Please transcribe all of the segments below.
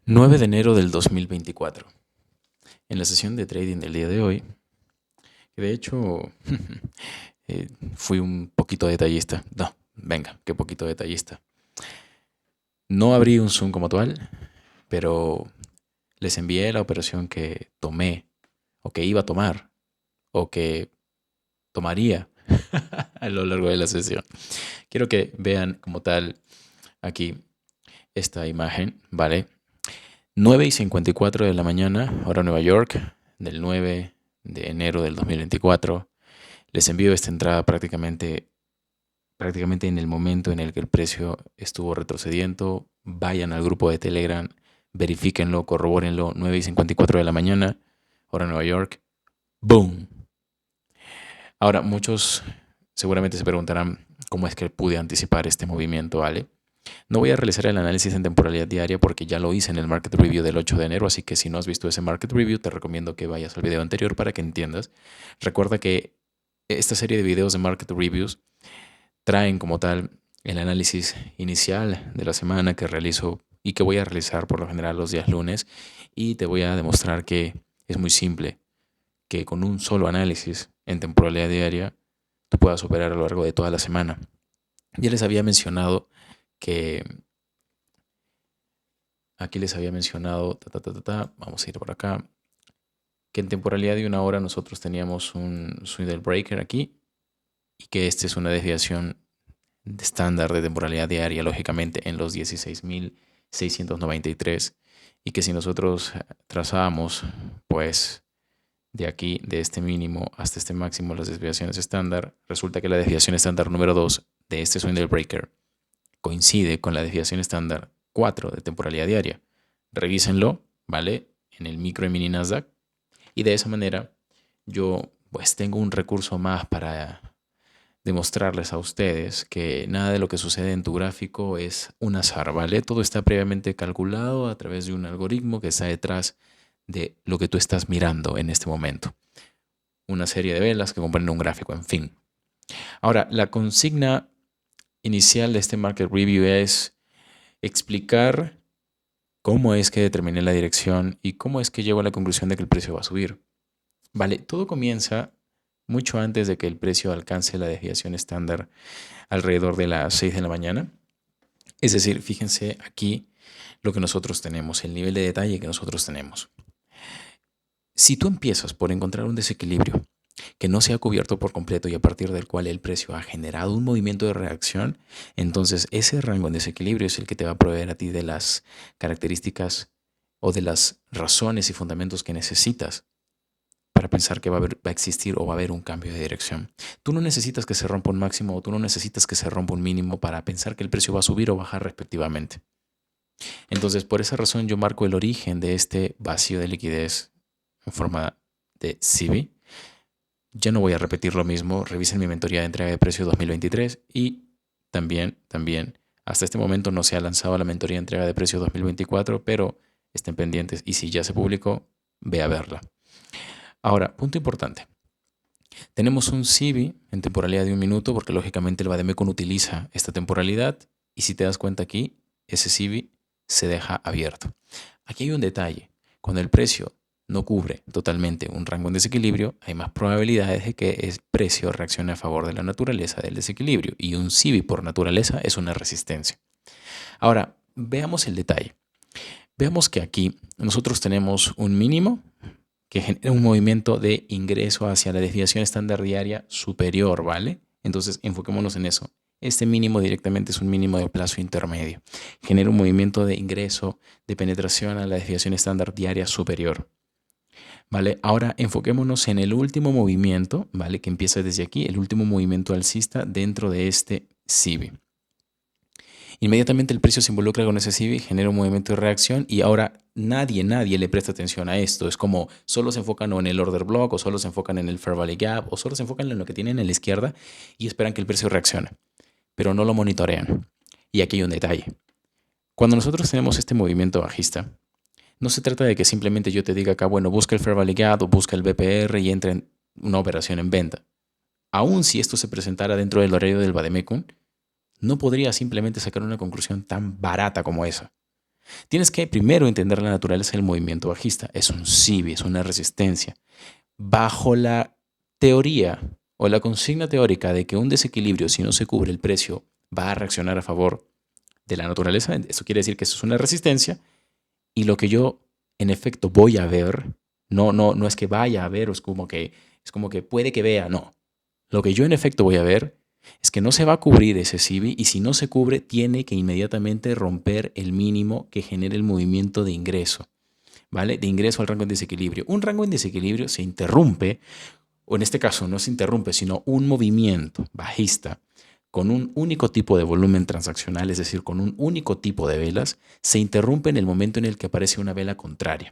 9 de enero del 2024. En la sesión de trading del día de hoy, que de hecho fui un poquito detallista. No, venga, qué poquito detallista. No abrí un Zoom como tal, pero les envié la operación que tomé, o que iba a tomar, o que tomaría a lo largo de la sesión. Quiero que vean como tal aquí esta imagen, ¿vale? 9:54 de la mañana, hora Nueva York, del 9 de enero del 2024. Les envío esta entrada prácticamente en el momento en el que el precio estuvo retrocediendo. Vayan al grupo de Telegram, verifíquenlo, corrobórenlo. 9:54 de la mañana, hora Nueva York. ¡Boom! Ahora, muchos seguramente se preguntarán cómo es que pude anticipar este movimiento, ¿vale? No voy a realizar el análisis en temporalidad diaria porque ya lo hice en el Market Review del 8 de enero, así que si no has visto ese Market Review, te recomiendo que vayas al video anterior para que entiendas. Recuerda que esta serie de videos de Market Reviews traen como tal el análisis inicial de la semana que realizo y que voy a realizar por lo general los días lunes, y te voy a demostrar que es muy simple, que con un solo análisis en temporalidad diaria tú puedas operar a lo largo de toda la semana. Ya les había mencionado que aquí les había mencionado, vamos a ir por acá, que en temporalidad de una hora nosotros teníamos un swing breaker aquí y que esta es una desviación de estándar de temporalidad diaria, lógicamente, en los 16.693, y que si nosotros trazábamos, pues, de aquí, de este mínimo hasta este máximo, las desviaciones estándar, resulta que la desviación estándar número 2 de este swing breaker coincide con la desviación estándar 4 de temporalidad diaria. Revísenlo, ¿vale? En el micro y mini Nasdaq. Y de esa manera yo pues tengo un recurso más para demostrarles a ustedes que nada de lo que sucede en tu gráfico es un azar, ¿vale? Todo está previamente calculado a través de un algoritmo que está detrás de lo que tú estás mirando en este momento. Una serie de velas que componen un gráfico, en fin. Ahora, la consigna inicial de este Market Review es explicar cómo es que determiné la dirección y cómo es que llego a la conclusión de que el precio va a subir. Vale, todo comienza mucho antes de que el precio alcance la desviación estándar alrededor de las 6 de la mañana. Es decir, fíjense aquí lo que nosotros tenemos, el nivel de detalle que nosotros tenemos. Si tú empiezas por encontrar un desequilibrio que no se ha cubierto por completo y a partir del cual el precio ha generado un movimiento de reacción, entonces ese rango en desequilibrio es el que te va a proveer a ti de las características o de las razones y fundamentos que necesitas para pensar que va a existir o va a haber un cambio de dirección. Tú no necesitas que se rompa un máximo o tú no necesitas que se rompa un mínimo para pensar que el precio va a subir o bajar respectivamente. Entonces, por esa razón yo marco el origen de este vacío de liquidez en forma de CB. Ya no voy a repetir lo mismo. Revisen mi mentoría de entrega de precio 2023 y también, hasta este momento no se ha lanzado la mentoría de entrega de precio 2024, pero estén pendientes y si ya se publicó, ve a verla. Ahora, punto importante. Tenemos un CB en temporalidad de un minuto porque lógicamente el Vademecum utiliza esta temporalidad y si te das cuenta aquí, ese CB se deja abierto. Aquí hay un detalle. Cuando el precio no cubre totalmente un rango en desequilibrio, hay más probabilidades de que el precio reaccione a favor de la naturaleza del desequilibrio y un CB por naturaleza es una resistencia. Ahora, veamos el detalle. Veamos que aquí nosotros tenemos un mínimo que genera un movimiento de ingreso hacia la desviación estándar diaria superior, ¿vale? Entonces, enfoquémonos en eso. Este mínimo directamente es un mínimo de plazo intermedio. Genera un movimiento de ingreso, de penetración a la desviación estándar diaria superior. ¿Vale? Ahora enfoquémonos en el último movimiento, ¿vale? Que empieza desde aquí, el último movimiento alcista dentro de este CB. Inmediatamente el precio se involucra con ese CB, genera un movimiento de reacción y ahora nadie le presta atención a esto. Es como solo se enfocan o en el order block o solo se enfocan en el fair value gap o solo se enfocan en lo que tienen en la izquierda y esperan que el precio reaccione, pero no lo monitorean. Y aquí hay un detalle. Cuando nosotros tenemos este movimiento bajista, no se trata de que simplemente yo te diga acá, bueno, busca el fair value gap o busca el BPR y entra en una operación en venta. Aun si esto se presentara dentro del horario del Vademecum, no podría simplemente sacar una conclusión tan barata como esa. Tienes que primero entender la naturaleza del movimiento bajista. Es un SIBI, es una resistencia. Bajo la teoría o la consigna teórica de que un desequilibrio, si no se cubre el precio, va a reaccionar a favor de la naturaleza, eso quiere decir que eso es una resistencia y lo que yo en efecto voy a ver, no es que vaya a ver, es como que puede que vea, no. Lo que yo en efecto voy a ver es que no se va a cubrir ese SIBI y si no se cubre tiene que inmediatamente romper el mínimo que genere el movimiento de ingreso, ¿vale? De ingreso al rango en desequilibrio. Un rango en desequilibrio se interrumpe, o en este caso no se interrumpe, sino un movimiento bajista con un único tipo de volumen transaccional, es decir, con un único tipo de velas, se interrumpe en el momento en el que aparece una vela contraria.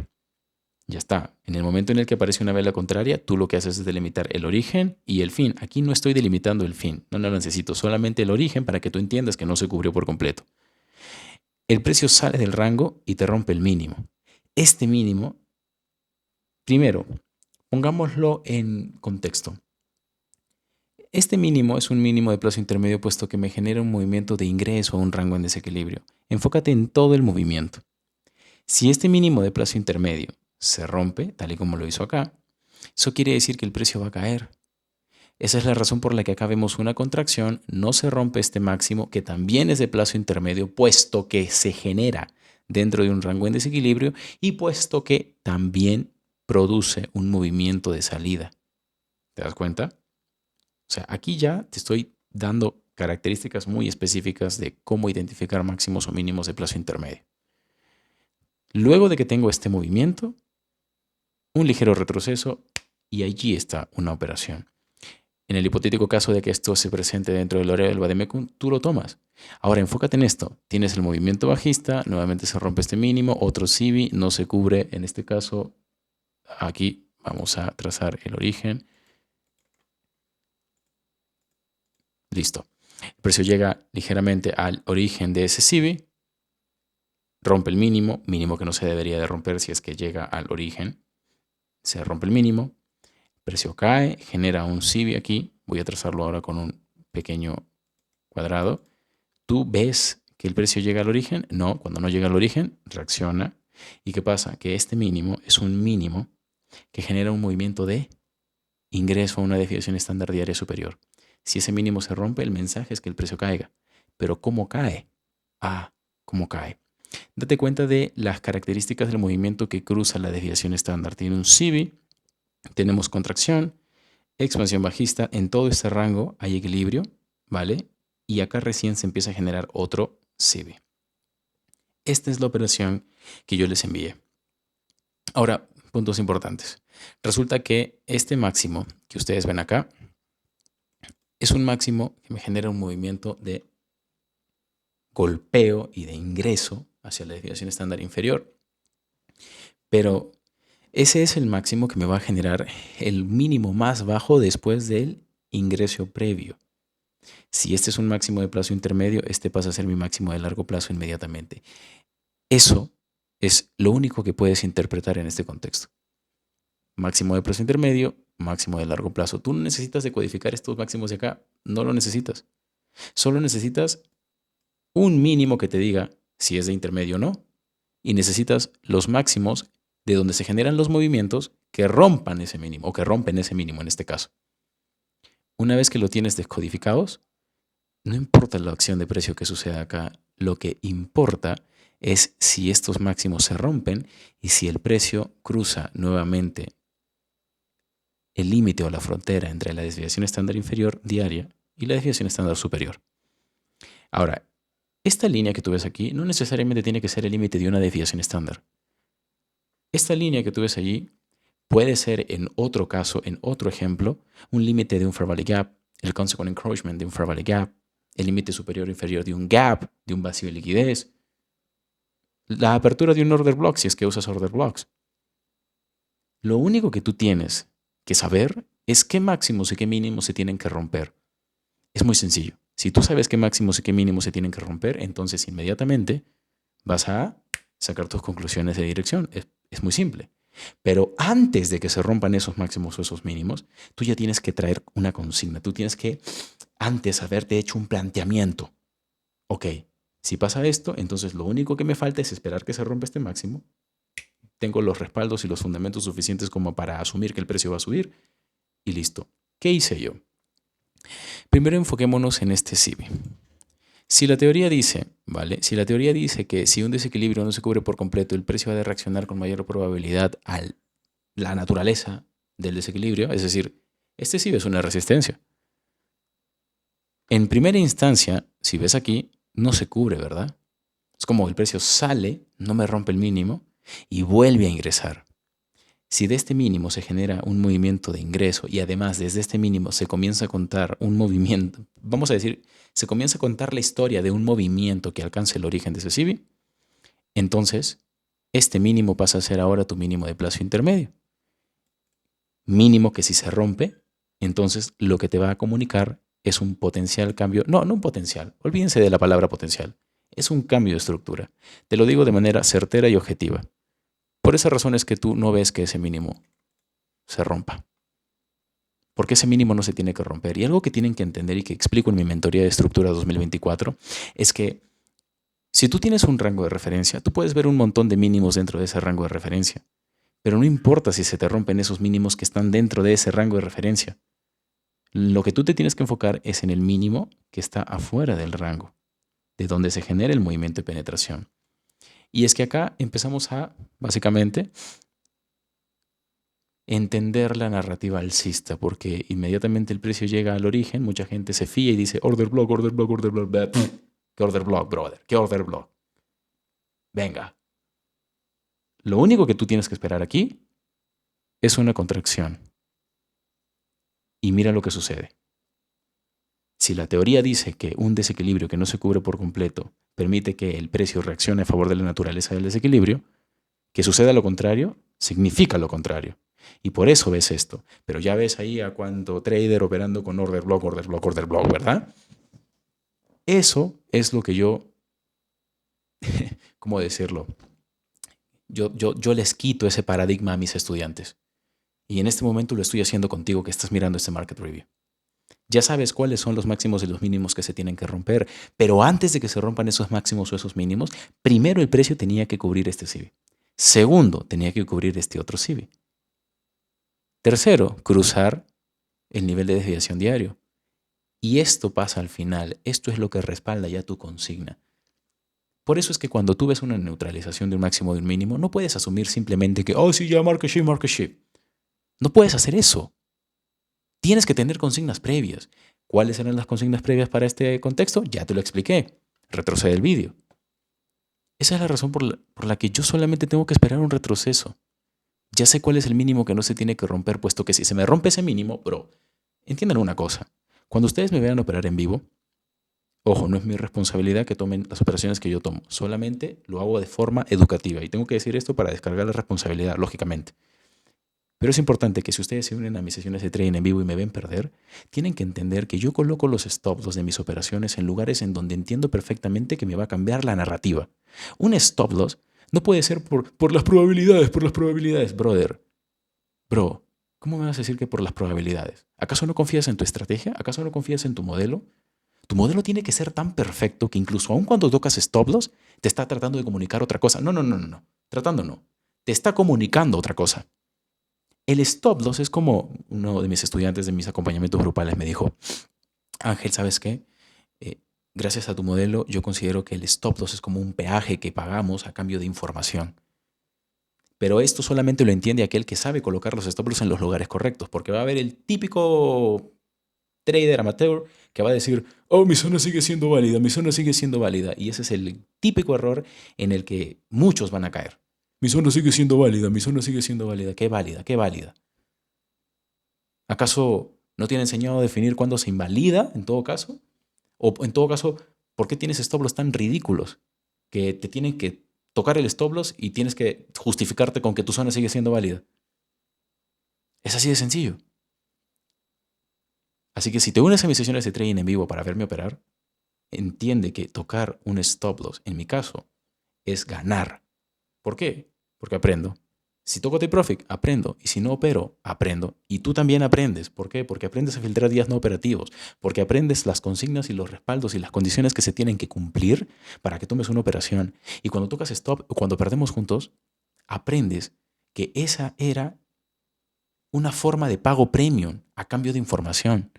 Ya está. En el momento en el que aparece una vela contraria, tú lo que haces es delimitar el origen y el fin. Aquí no estoy delimitando el fin, no lo necesito, solamente el origen para que tú entiendas que no se cubrió por completo. El precio sale del rango y te rompe el mínimo. Este mínimo, primero, pongámoslo en contexto. Este mínimo es un mínimo de plazo intermedio puesto que me genera un movimiento de ingreso a un rango en desequilibrio. Enfócate en todo el movimiento. Si este mínimo de plazo intermedio se rompe, tal y como lo hizo acá, eso quiere decir que el precio va a caer. Esa es la razón por la que acá vemos una contracción, no se rompe este máximo que también es de plazo intermedio, puesto que se genera dentro de un rango en desequilibrio y puesto que también produce un movimiento de salida. ¿Te das cuenta? O sea, aquí ya te estoy dando características muy específicas de cómo identificar máximos o mínimos de plazo intermedio. Luego de que tengo este movimiento, un ligero retroceso y allí está una operación. En el hipotético caso de que esto se presente dentro del horario del Vademecum, tú lo tomas. Ahora enfócate en esto. Tienes el movimiento bajista, nuevamente se rompe este mínimo, otro SIBI no se cubre. En este caso, aquí vamos a trazar el origen. Listo. El precio llega ligeramente al origen de ese SIBI, rompe el mínimo, mínimo que no se debería de romper si es que llega al origen. Se rompe el mínimo, el precio cae, genera un SIBI aquí. Voy a trazarlo ahora con un pequeño cuadrado. ¿Tú ves que el precio llega al origen? No, cuando no llega al origen, reacciona. ¿Y qué pasa? Que este mínimo es un mínimo que genera un movimiento de ingreso a una desviación estándar diaria superior. Si ese mínimo se rompe, el mensaje es que el precio caiga. Pero ¿cómo cae? ¿Cómo cae? Date cuenta de las características del movimiento que cruza la desviación estándar. Tiene un SIBI, tenemos contracción, expansión bajista. En todo este rango hay equilibrio, ¿vale? Y acá recién se empieza a generar otro SIBI. Esta es la operación que yo les envié. Ahora, puntos importantes. Resulta que este máximo que ustedes ven acá es un máximo que me genera un movimiento de golpeo y de ingreso hacia la desviación estándar inferior. Pero ese es el máximo que me va a generar el mínimo más bajo después del ingreso previo. Si este es un máximo de plazo intermedio, este pasa a ser mi máximo de largo plazo inmediatamente. Eso es lo único que puedes interpretar en este contexto. Máximo de plazo intermedio, máximo de largo plazo. Tú no necesitas decodificar estos máximos de acá, no lo necesitas. Solo necesitas un mínimo que te diga si es de intermedio o no. Y necesitas los máximos de donde se generan los movimientos que rompan ese mínimo o que rompen ese mínimo en este caso. Una vez que lo tienes descodificados, no importa la acción de precio que suceda acá, lo que importa es si estos máximos se rompen y si el precio cruza nuevamente el límite o la frontera entre la desviación estándar inferior diaria y la desviación estándar superior. Ahora, esta línea que tú ves aquí no necesariamente tiene que ser el límite de una desviación estándar. Esta línea que tú ves allí puede ser en otro caso, en otro ejemplo, un límite de un fair value gap, el consequent encroachment de un fair value gap, el límite superior o inferior de un gap, de un vacío de liquidez, la apertura de un order block si es que usas order blocks. Lo único que tú tienes que saber es qué máximos y qué mínimos se tienen que romper. Es muy sencillo. Si tú sabes qué máximos y qué mínimos se tienen que romper, entonces inmediatamente vas a sacar tus conclusiones de dirección. Es muy simple. Pero antes de que se rompan esos máximos o esos mínimos, tú ya tienes que traer una consigna. Tú tienes que antes haberte hecho un planteamiento. Ok, Si pasa esto, entonces lo único que me falta es esperar que se rompa este máximo. Tengo los respaldos y los fundamentos suficientes como para asumir que el precio va a subir y listo. ¿Qué hice yo? Primero enfoquémonos en este CIBI. Si la teoría dice, ¿vale? Si la teoría dice que si un desequilibrio no se cubre por completo, el precio va a reaccionar con mayor probabilidad a la naturaleza del desequilibrio, es decir, este CIBI es una resistencia. En primera instancia, si ves aquí, no se cubre, ¿verdad? Es como el precio sale, no me rompe el mínimo y vuelve a ingresar. Si de este mínimo se genera un movimiento de ingreso y además desde este mínimo se comienza a contar un movimiento, vamos a decir, se comienza a contar la historia de un movimiento que alcance el origen de ese CIBI, entonces este mínimo pasa a ser ahora tu mínimo de plazo intermedio. Mínimo que si se rompe, entonces lo que te va a comunicar es un potencial cambio, no un potencial, olvídense de la palabra potencial, es un cambio de estructura. Te lo digo de manera certera y objetiva. Por esa razón es que tú no ves que ese mínimo se rompa. Porque ese mínimo no se tiene que romper. Y algo que tienen que entender y que explico en mi mentoría de estructura 2024 es que si tú tienes un rango de referencia, tú puedes ver un montón de mínimos dentro de ese rango de referencia. Pero no importa si se te rompen esos mínimos que están dentro de ese rango de referencia. Lo que tú te tienes que enfocar es en el mínimo que está afuera del rango, de donde se genera el movimiento de penetración. Y es que acá empezamos a, básicamente, entender la narrativa alcista, porque inmediatamente el precio llega al origen, mucha gente se fía y dice, order block, order block, order block. ¿Qué order block, brother? ¿Qué order block? Venga. Lo único que tú tienes que esperar aquí es una contracción. Y mira lo que sucede. Si la teoría dice que un desequilibrio que no se cubre por completo permite que el precio reaccione a favor de la naturaleza del desequilibrio, que suceda lo contrario, significa lo contrario. Y por eso ves esto. Pero ya ves ahí a cuánto trader operando con order block, order block, order block, ¿verdad? Eso es lo que yo, ¿cómo decirlo? Yo les quito ese paradigma a mis estudiantes. Y en este momento lo estoy haciendo contigo que estás mirando este market review. Ya sabes cuáles son los máximos y los mínimos que se tienen que romper, pero antes de que se rompan esos máximos o esos mínimos, primero el precio tenía que cubrir este CIBI. Segundo, tenía que cubrir este otro CIBI. Tercero, cruzar el nivel de desviación diario. Y esto pasa al final, esto es lo que respalda ya tu consigna. Por eso es que cuando tú ves una neutralización de un máximo o de un mínimo, no puedes asumir simplemente que, oh, sí, ya market shift, market shift. No puedes hacer eso. Tienes que tener consignas previas. ¿Cuáles eran las consignas previas para este contexto? Ya te lo expliqué. Retrocede el vídeo. Esa es la razón por la que yo solamente tengo que esperar un retroceso. Ya sé cuál es el mínimo que no se tiene que romper, puesto que si se me rompe ese mínimo, bro, entiendan una cosa. Cuando ustedes me vean operar en vivo, ojo, no es mi responsabilidad que tomen las operaciones que yo tomo. Solamente lo hago de forma educativa. Y tengo que decir esto para descargar la responsabilidad, lógicamente. Pero es importante que si ustedes se unen a mis sesiones de trading en vivo y me ven perder, tienen que entender que yo coloco los stop loss de mis operaciones en lugares en donde entiendo perfectamente que me va a cambiar la narrativa. Un stop loss no puede ser por las probabilidades, brother. Bro, ¿cómo me vas a decir que por las probabilidades? ¿Acaso no confías en tu estrategia? ¿Acaso no confías en tu modelo? Tu modelo tiene que ser tan perfecto que incluso aun cuando tocas stop loss, te está tratando de comunicar otra cosa. No. Tratando no. Te está comunicando otra cosa. El stop loss es como uno de mis estudiantes de mis acompañamientos grupales me dijo, Ángel, ¿sabes qué? Gracias a tu modelo, yo considero que el stop loss es como un peaje que pagamos a cambio de información. Pero esto solamente lo entiende aquel que sabe colocar los stop loss en los lugares correctos, porque va a haber el típico trader amateur que va a decir, oh, mi zona sigue siendo válida, mi zona sigue siendo válida. Y ese es el típico error en el que muchos van a caer. Mi zona sigue siendo válida, mi zona sigue siendo válida. ¿Qué válida? ¿Qué válida? ¿Acaso no tiene enseñado a definir cuándo se invalida en todo caso? O en todo caso, ¿por qué tienes stop loss tan ridículos que te tienen que tocar el stop loss y tienes que justificarte con que tu zona sigue siendo válida? Es así de sencillo. Así que si te unes a mis sesiones de trading en vivo para verme operar, entiende que tocar un stop loss, en mi caso, es ganar. ¿Por qué? Porque aprendo. Si toco Take Profit, aprendo. Y si no opero, aprendo. Y tú también aprendes. ¿Por qué? Porque aprendes a filtrar días no operativos. Porque aprendes las consignas y los respaldos y las condiciones que se tienen que cumplir para que tomes una operación. Y cuando tocas stop, cuando perdemos juntos, aprendes que esa era una forma de pago premium a cambio de información.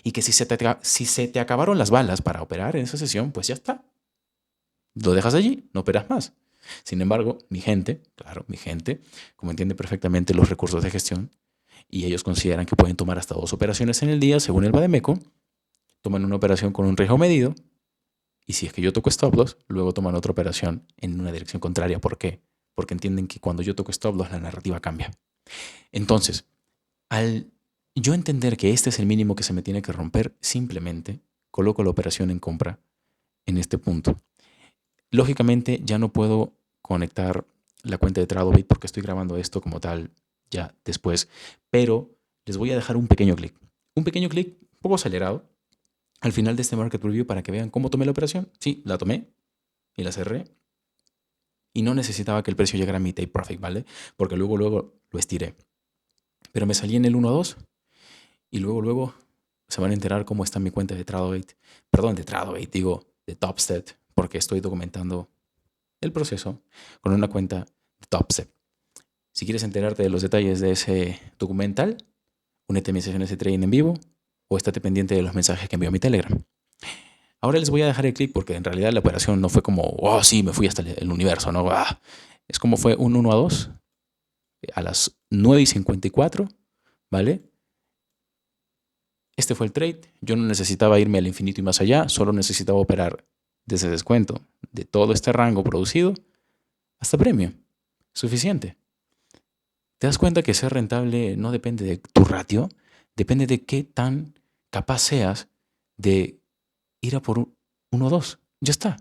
Y que si se te acabaron las balas para operar en esa sesión, pues ya está. Lo dejas allí, no operas más. Sin embargo, mi gente, claro, mi gente, como entiende perfectamente los recursos de gestión, y ellos consideran que pueden tomar hasta 2 operaciones en el día, según el Bademeco, toman una operación con un riesgo medido, y si es que yo toco stop loss, luego toman otra operación en una dirección contraria. ¿Por qué? Porque entienden que cuando yo toco stop loss, la narrativa cambia. Entonces, al yo entender que este es el mínimo que se me tiene que romper, simplemente coloco la operación en compra en este punto. Lógicamente ya no puedo conectar la cuenta de TradoBit porque estoy grabando esto como tal ya después, pero les voy a dejar un pequeño clic. Un pequeño clic un poco acelerado al final de este Market Review para que vean cómo tomé la operación. Sí, la tomé y la cerré y no necesitaba que el precio llegara a mi take profit, ¿vale? Porque luego lo estiré. Pero me salí en el 1-2 y luego se van a enterar cómo está mi cuenta de TradoBit. Perdón, de TradoBit, digo, de Topstep, porque estoy documentando el proceso con una cuenta de Topstep. Si quieres enterarte de los detalles de ese documental, únete a mis sesiones de trading en vivo o estate pendiente de los mensajes que envío a mi Telegram. Ahora les voy a dejar el clip porque en realidad la operación no fue como, oh sí, me fui hasta el universo, ¿no? Es como fue un 1-2 a las 9:54, ¿vale? Este fue el trade. Yo no necesitaba irme al infinito y más allá, solo necesitaba operar desde descuento de todo este rango producido hasta premio. Suficiente. ¿Te das cuenta que ser rentable no depende de tu ratio? Depende de qué tan capaz seas de ir a por 1-2. Ya está.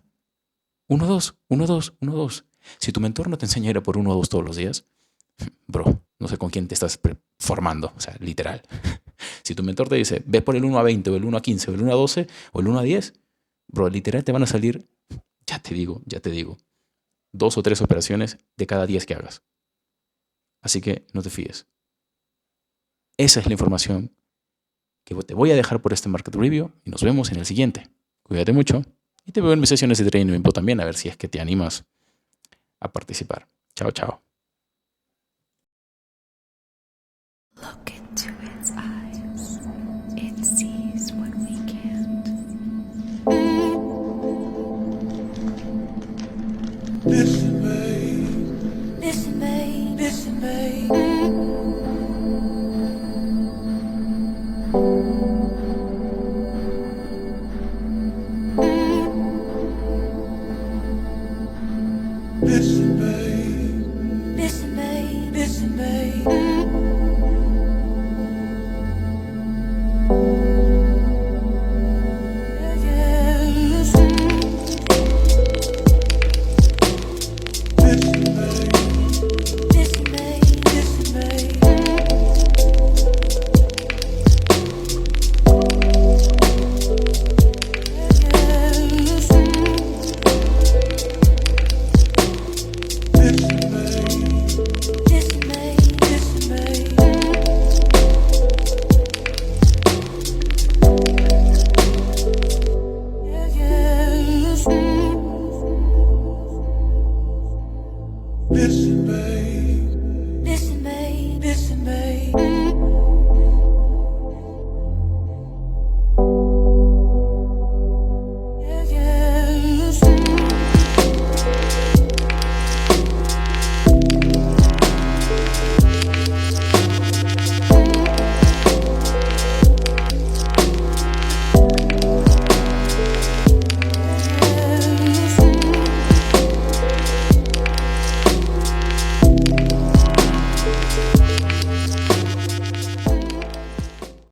1-2, 1-2, 1-2. Si tu mentor no te enseña a ir a por 1-2 todos los días, bro, no sé con quién te estás formando. O sea, literal. Si tu mentor te dice, ve por el 1-20 o el 1-15 o el 1-12 o el 1-10, bro, literal te van a salir, ya te digo, 2 o 3 operaciones de cada 10 que hagas. Así que no te fíes. Esa es la información que te voy a dejar por este Market Review y nos vemos en el siguiente. Cuídate mucho y te veo en mis sesiones de trading en vivo también a ver si es que te animas a participar. Chao, chao.